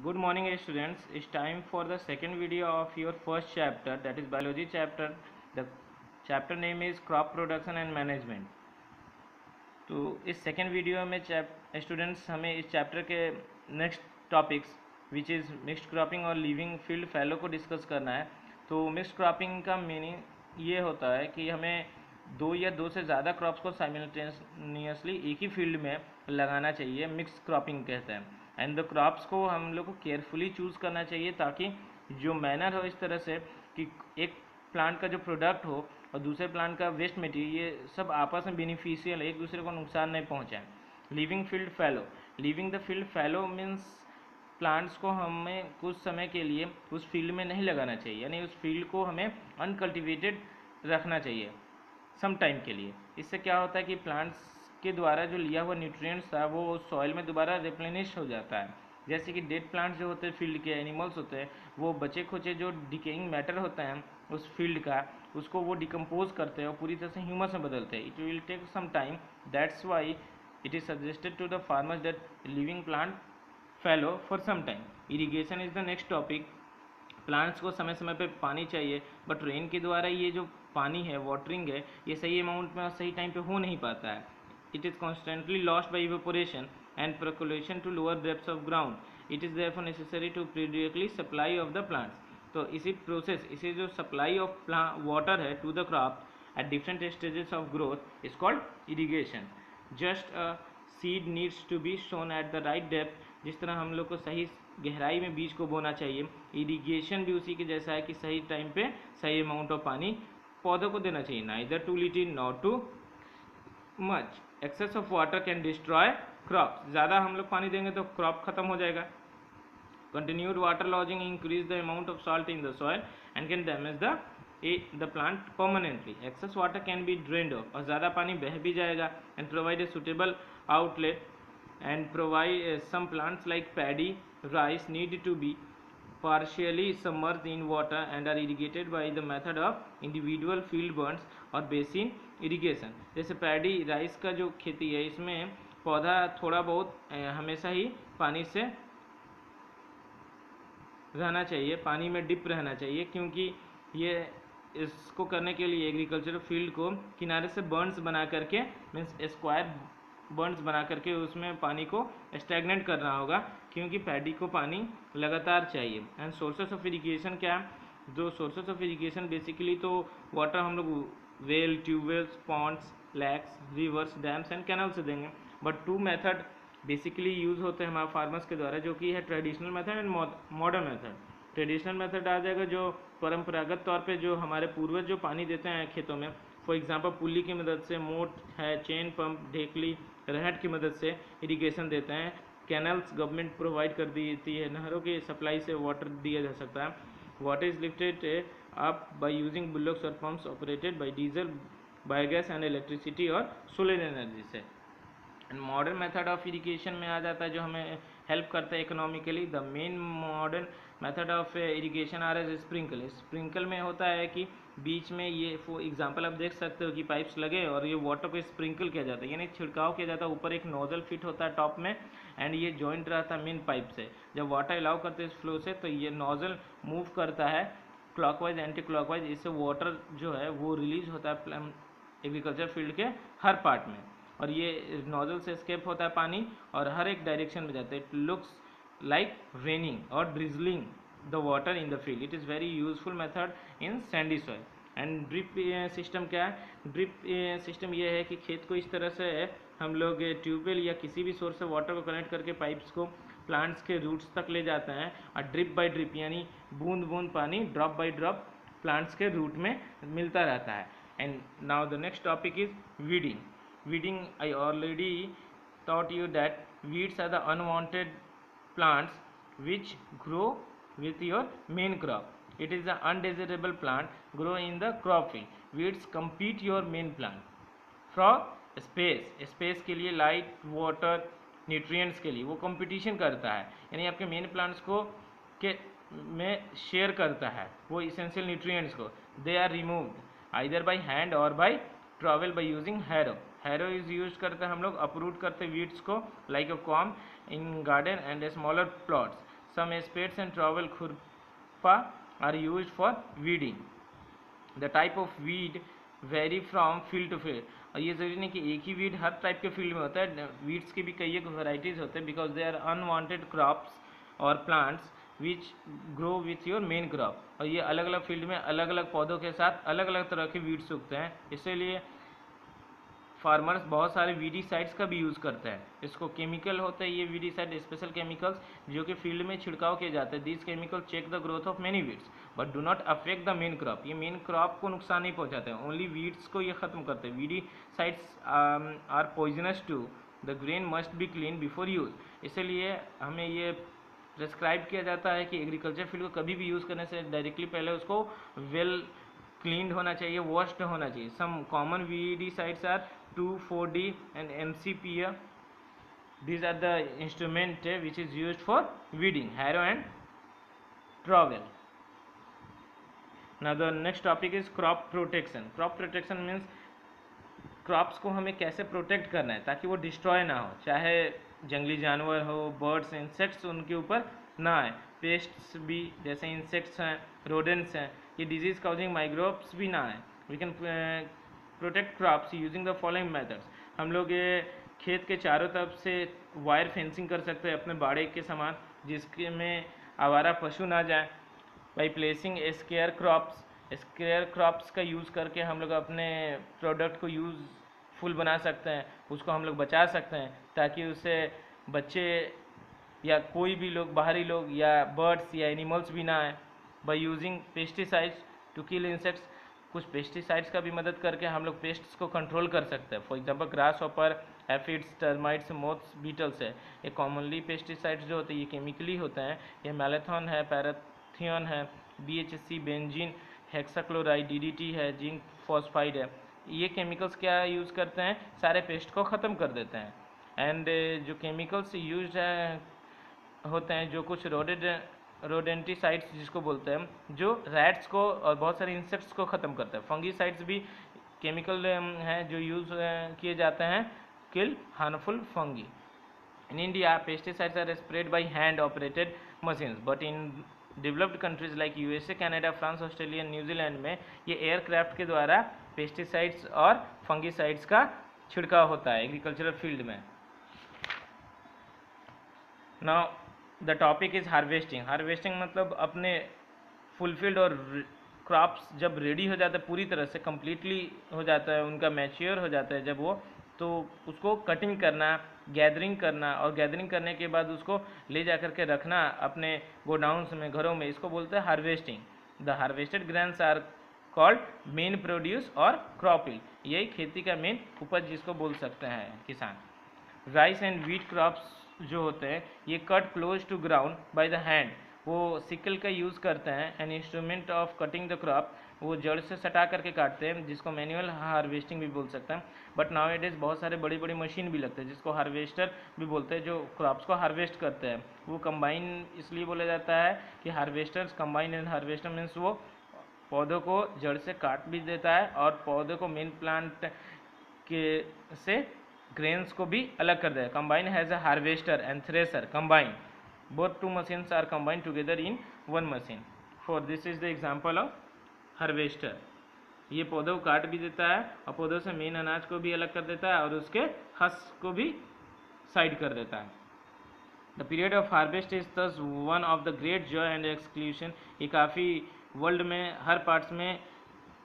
Good morning students. It's time for the second video of your first chapter, that is biology chapter. The chapter name is crop production and management. तो इस second video में students हमें इस chapter के next topics which is mixed cropping और living field फैलो को discuss करना है। तो मिक्स्ड क्रॉपिंग का मीनिंग ये होता है कि हमें दो या दो से ज़्यादा क्रॉप्स को साइमल्टेनियसली एक ही फील्ड में लगाना चाहिए, मिक्स क्रॉपिंग कहते हैं। एंड द क्रॉप्स को हम लोग को केयरफुली चूज़ करना चाहिए ताकि जो मैनर हो इस तरह से कि एक प्लांट का जो प्रोडक्ट हो और दूसरे प्लांट का वेस्ट मटेरियल, ये सब आपस में बेनिफिशियल, एक दूसरे को नुकसान नहीं पहुंचाए। Living field fallow, living the field fallow means plants को हमें कुछ समय के लिए उस फील्ड में नहीं लगाना चाहिए, यानी उस फील्ड को हमें अनकल्टिवेटेड रखना चाहिए सम टाइम के लिए। इससे क्या होता है कि प्लांट्स के द्वारा जो लिया हुआ न्यूट्रिएंट्स था वो सॉइल में दोबारा रिप्लेनिश हो जाता है। जैसे कि डेड प्लांट्स जो होते हैं, फील्ड के एनिमल्स होते हैं, वो बचे खुचे जो डिकेइंग मैटर होता है उस फील्ड का, उसको वो डिकम्पोज करते हैं और पूरी तरह से ह्यूमस में बदलते हैं। It will take some time, that's why it is suggested to the farmers that living plant fallow for some time. Irrigation is the next topic. Plants को समय समय पे पानी चाहिए, बट रेन के द्वारा ये जो पानी है, वाटरिंग है, ये सही अमाउंट में और सही टाइम पे हो नहीं पाता है। It is constantly lost by evaporation and percolation to lower depths of ground. It is therefore necessary to periodically supply of the plants. तो इसी प्रोसेस, इसी जो सप्लाई ऑफ वाटर है to the crop at different stages of growth is called irrigation. Just a seed needs to be sown at the right depth, जिस तरह हम लोग को सही गहराई में बीज को बोना चाहिए, इरीगेशन भी उसी के जैसा है कि सही टाइम पे सही अमाउंट ऑफ पानी पौधों को देना चाहिए, neither too little not too much. Excess of water can destroy crop, ज़्यादा हम लोग पानी देंगे तो क्रॉप खत्म हो जाएगा। Continued water logging increase the amount of salt in the soil and can damage the plant permanently. Excess water can be drained off, और ज़्यादा पानी बह भी जाएगा। And provide a suitable outlet and provide some plants like paddy rice need to be partially submerged in water and are irrigated by the method of individual field burns और basin irrigation। जैसे paddy rice का जो खेती है, इसमें पौधा थोड़ा बहुत हमेशा ही पानी से रहना चाहिए, पानी में डिप रहना चाहिए, क्योंकि ये इसको करने के लिए एग्रीकल्चर फील्ड को किनारे से बर्न्स बना करके, मीन्स स्क्वायर बर्न्स बना करके उसमें पानी को स्टैग्नेंट करना होगा, क्योंकि पैडी को पानी लगातार चाहिए। एंड सोर्सेस ऑफ इरिगेशन क्या है? जो सोर्सेस ऑफ इरिगेशन बेसिकली तो वाटर हम लोग well, tubewells, ponds, lakes, rivers, dams and canal से देंगे। But two method basically use होते हैं हमारे फार्मर्स के द्वारा, जो कि है traditional method and modern method. Traditional method आ जाएगा जो परंपरागत तौर पे जो हमारे पूर्वज जो पानी देते हैं खेतों में, फॉर एग्जांपल पुल्ली की मदद से, मोट है, चेन पंप, ढेकली, रहट की मदद से इरिगेशन देते हैं। कैनल्स गवर्नमेंट प्रोवाइड कर देती है, नहरों की सप्लाई से वाटर दिया जा सकता है। Water is lifted up by using bulldogs और pumps operated by diesel, biogas and electricity और सोलर एनर्जी से। And modern method of irrigation में आ जाता है जो हमें हेल्प करता है economically. The main modern method of irrigation are as sprinkle. Sprinkle में होता है कि बीच में ये फॉर एग्जांपल आप देख सकते हो कि पाइप्स लगे और ये वाटर को स्प्रिंकल किया जाता है, यानी छिड़काव किया जाता है। ऊपर एक नोजल फिट होता है टॉप में, एंड ये जॉइंट रहता है मेन पाइप से। जब वाटर अलाउ करते हैं इस फ्लो से, तो ये नोजल मूव करता है क्लॉकवाइज एंटी क्लॉकवाइज, इससे वाटर जो है वो रिलीज होता है एग्रीकल्चर फील्ड के हर पार्ट में, और ये नोजल से स्केप होता है पानी और हर एक डायरेक्शन में जाता है। इट लुक्स लाइक रेनिंग और drizzling the water in the field. It is very useful method in Sandy soil. And drip system क्या है? ड्रिप सिस्टम ये है कि खेत को इस तरह से हम लोग ट्यूबवेल या किसी भी सोर्स से वाटर को कनेक्ट करके पाइप्स को प्लांट्स के रूट्स तक ले जाते हैं, और ड्रिप बाय ड्रिप यानी बूंद बूंद पानी, ड्रॉप बाय ड्रॉप प्लांट्स के रूट में मिलता रहता है। And now the next topic is weeding. Weeding, I already taught you that weeds are the unwanted plants which grow with your main crop. It is the undesirable plant grow in the crop field. Weeds compete your main plant for space. Space के लिए, light, water, nutrients के लिए वो competition करता है, यानी आपके main plants को के में शेयर करता है वो इसेंशियल न्यूट्रिएंट्स को। They are removed either by hand or by travel by using harrow. Harrow is use करते हैं हम लोग, अपरूट करते वीड्स को like a comb in garden and smaller plots. Some spades and trowel khurpa are used for weeding. The type of weed vary from field to field. और ये ज़रूरी नहीं कि एक ही वीड हर टाइप के फील्ड में होता है, वीड्स की भी कई एक वैराइटीज़ होते हैं, because they are unwanted crops और plants which grow with your main crop. और ये अलग अलग फील्ड में अलग अलग पौधों के साथ अलग अलग तरह के वीड्स उगते हैं, इसीलिए फार्मर्स बहुत सारे वीडीसाइड्स का भी यूज़ करते हैं। इसको केमिकल होते हैं ये वीडीसाइड, स्पेशल केमिकल्स जो कि फील्ड में छिड़काव किए जाते हैं। These chemical check the growth of many weeds but do not affect the main crop. ये मेन क्रॉप को नुकसान नहीं पहुंचाते हैं, ओनली वीड्स को ये खत्म करते हैं। Weedicides are poisonous to the grain must be clean before use. इसलिए हमें ये प्रेस्क्राइब किया जाता है कि एग्रीकल्चर फील्ड को कभी भी यूज़ करने से डायरेक्टली पहले उसको वेल क्लीन्ड होना चाहिए, वॉश्ड होना चाहिए। Some common weedicides are 2,4-D and MCPA. These are the instrument which is used for weeding, harrow and trowel. Now the next topic is crop protection. Crop protection means crops को हमें कैसे protect करना है ताकि वो destroy ना हो, चाहे जंगली जानवर हो, बर्ड्स, इंसेक्ट्स उनके ऊपर ना आए। पेस्ट्स भी जैसे इंसेक्ट्स हैं, रोडेंट्स हैं, ये डिजीज काउजिंग माइक्रोब्स भी ना आए। We can protect crops using the following methods. हम लोग ये खेत के चारों तरफ से वायर फेंसिंग कर सकते हैं अपने बाड़े के समान, जिसके में आवारा पशु ना जाए। बाई प्लेसिंग स्केयर क्रॉप्स का यूज़ करके हम लोग अपने प्रोडक्ट को यूज़फुल बना सकते हैं, उसको हम लोग बचा सकते हैं ताकि उससे बच्चे या कोई भी लोग, बाहरी लोग या बर्ड्स या एनिमल्स भी ना आए। By using pesticides to kill insects, कुछ पेस्टिसाइड्स का भी मदद करके हम लोग पेस्ट्स को कंट्रोल कर सकते हैं। For example grasshopper, aphids, termites, moths, beetles है। ये कॉमनली पेस्टिसाइड्स जो होते हैं ये केमिकली होते हैं। ये मैलेथॉन है, पैराथियन है, BHC, बेंजीन, हेक्साक्लोराइड, DDT है, जिंक फॉस्फाइड है। ये केमिकल्स क्या यूज़ करते हैं, सारे पेस्ट को ख़त्म कर देते हैं। एंड जो केमिकल्स यूज होते हैं, जो कुछ रोडेंटिसाइड्स जिसको बोलते हैं, जो रैट्स को और बहुत सारे इंसेक्ट्स को ख़त्म करते हैं। फंगीसाइड्स भी केमिकल हैं जो यूज़ किए जाते हैं kill harmful fungi. In India pesticides are spread by hand operated machines, but in developed countries like USA, Canada, France, Australia, New Zealand में ये एयरक्राफ्ट के द्वारा पेस्टिसाइड्स और फंगीसाइड्स का छिड़काव होता है एग्रीकल्चरल फील्ड में। Now the topic is harvesting. Harvesting मतलब अपने फुलफिल्ड और क्रॉप्स जब रेडी हो जाता है, पूरी तरह से कम्प्लीटली हो जाता है, उनका मैच्योर हो जाता है जब वो, तो उसको कटिंग करना, गैदरिंग करना, और गैदरिंग करने के बाद उसको ले जा कर के रखना अपने गोडाउन्स में, घरों में, इसको बोलते हैं harvesting. The harvested grains are called main produce और क्रॉपिंग, यही खेती का मेन उपज जिसको बोल सकते हैं किसान। राइस एंड व्हीट क्रॉप्स जो होते हैं ये cut close to ground by the hand, वो सिकल का यूज़ करते हैं। An instrument of cutting the crop, वो जड़ से सटा करके काटते हैं, जिसको मैनुअल हार्वेस्टिंग भी बोल सकते हैं। बट नाउ इट इज़ बहुत सारे बड़ी बड़ी मशीन भी लगते हैं जिसको हार्वेस्टर भी बोलते हैं, जो क्रॉप्स को हार्वेस्ट करते हैं। वो कंबाइन इसलिए बोला जाता है कि harvesters, combine and harvester means वो पौधों को जड़ से काट भी देता है और पौधों को मेन प्लांट के से ग्रेन्स को भी अलग कर देता है। Combine has a harvester and thresher combine, both two machines are combined together in one machine. For this is the example of harvester. ये पौधों को काट भी देता है और पौधों से मेन अनाज को भी अलग कर देता है और उसके हस्क को भी साइड कर देता है। The period of harvest is thus one of the great Joy and exclusion. ये काफ़ी वर्ल्ड में हर पार्ट्स में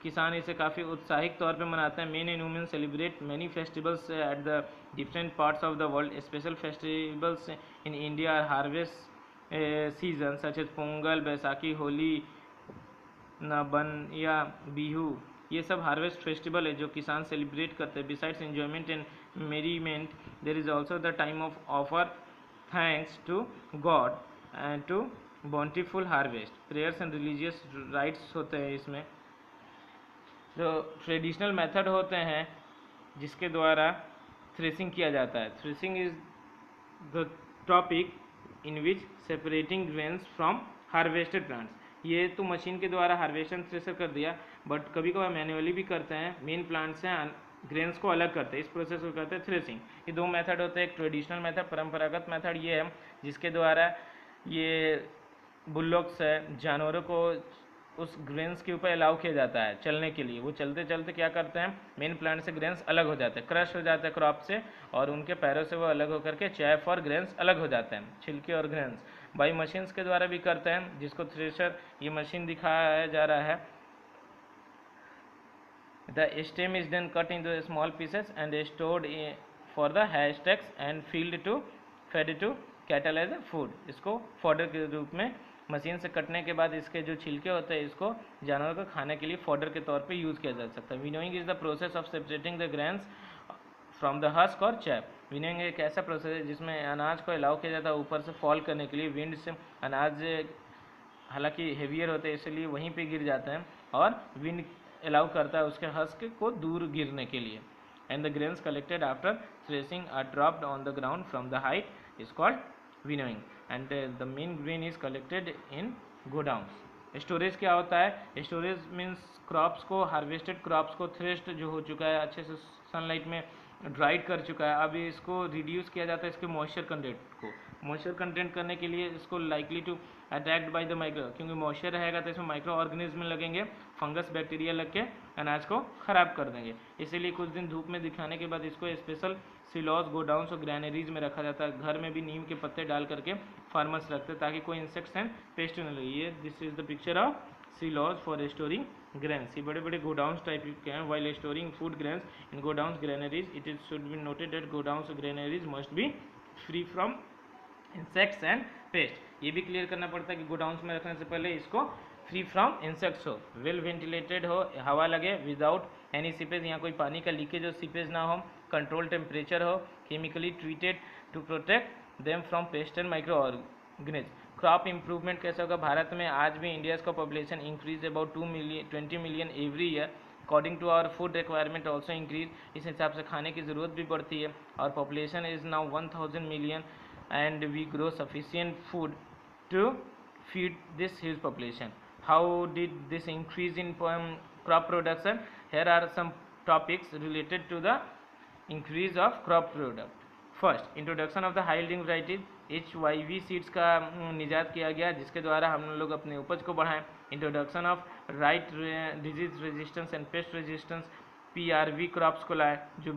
किसान इसे काफ़ी उत्साहित तौर पे मनाते हैं। Men and women celebrate many festivals at the different parts of the world. Special festivals in India are harvest season such as Pongal, Baisakhi, Holi, Nabanna या बिहू। ये सब हार्वेस्ट फेस्टिवल है जो किसान सेलिब्रेट करते हैं। Besides enjoyment and merriment there is also the time of offer thanks to God and to bountiful harvest. Prayers and religious rites होते हैं इसमें। जो ट्रेडिशनल मेथड होते हैं जिसके द्वारा थ्रेसिंग किया जाता है। Threshing is the topic in which separating grains from harvested plants. ये तो मशीन के द्वारा हार्वेस्टर थ्रेसर कर दिया, बट कभी कभार मैन्युअली भी करते हैं। मेन प्लांट से ग्रेन्स को अलग करते हैं, इस प्रोसेस को कहते हैं थ्रेसिंग। ये दो मेथड होते हैं, एक ट्रेडिशनल मेथड, परंपरागत मेथड ये है जिसके द्वारा ये बुल्डॉग्स है, जानवरों को उस ग्रेन्स के ऊपर अलाउ किया जाता है चलने के लिए। वो चलते चलते क्या करते हैं, मेन प्लांट से ग्रेन्स अलग हो जाते हैं, क्रश हो जाते हैं क्रॉप से, और उनके पैरों से वो अलग होकर के चैफ और ग्रेन्स अलग हो जाते हैं, छिलके और ग्रेन्स। बाई मशीन्स के द्वारा भी करते हैं, जिसको थ्रेशर ये मशीन दिखाया जा रहा है। The stem is then cut into small pieces and stored for the hashtags and fed to cattle as a food। इसको फॉडर के रूप में मशीन से कटने के बाद इसके जो छिलके होते हैं इसको जानवरों को खाने के लिए फॉडर के तौर पे यूज़ किया जा सकता है। Winnowing is the process of separating the grains from the husk और चैप। विनोइंग एक ऐसा प्रोसेस है जिसमें अनाज को अलाउ किया जाता है ऊपर से फॉल करने के लिए। विंड से अनाज हालांकि हेवियर होते हैं इसलिए वहीं पे गिर जाते हैं, और विंड अलाउ करता है उसके हस्क को दूर गिरने के लिए। And the grains collected after threshing are dropped on the ground from the height is called winnowing. And the main grain is collected in godowns. Storage क्या होता है, स्टोरेज मीन्स क्रॉप्स को, हार्वेस्टेड क्रॉप्स को threshed जो हो चुका है, अच्छे से सनलाइट में ड्राइड कर चुका है, अभी इसको रिड्यूस किया जाता है इसके मॉइस्चर कंटेंट को। मॉइस्चर कंटेंट करने के लिए इसको likely to attacked by the micro, क्योंकि मॉइस्चर रहेगा तो इसमें माइक्रो ऑर्गेनिज्म लगेंगे, फंगस बैक्टीरिया लग के अनाज को खराब कर देंगे। इसीलिए कुछ दिन धूप में दिखाने के बाद इसको स्पेशल सिलॉज, गोडाउन्स और ग्रैनरीज में रखा जाता है। घर में भी नीम के पत्ते डाल करके फार्मर्स रखते हैं ताकि कोई इंसेक्ट्स एंड पेस्ट न लगे। ये this is the picture of silos for storing grains. ये बड़े बड़े गोडाउन्स टाइप के हैं। While storing food grains in godowns granaries it is should be noted that godowns granaries must be free from insects and pest. ये भी clear करना पड़ता है कि गोडाउन्स में रखने से पहले इसको फ्री फ्रॉम इंसेक्ट्स हो, वेल वेंटिलेटेड हो, हवा लगे, विदाउट एनी सीपेज, यहाँ कोई पानी का लीकेज हो, सीपेज ना हो, कंट्रोल टेम्परेचर हो, chemically treated to protect them from pest and microorganism. Crop improvement कैसे होगा, भारत में आज भी इंडिया का population increase about 20 million every year. According to our food requirement also increase, इस हिसाब से खाने की ज़रूरत भी बढ़ती है। और population is now 1000 million and we grow sufficient food to feed this huge population. How did this increase in crop production? Here are some topics related to the increase of crop product. First, introduction of the high yielding varieties, HYV seeds का निजात किया गया जिसके द्वारा हम लोग अपने उपज को बढ़ाएं। Introduction of right disease resistance and paste resistance, PRV crops को लाए जो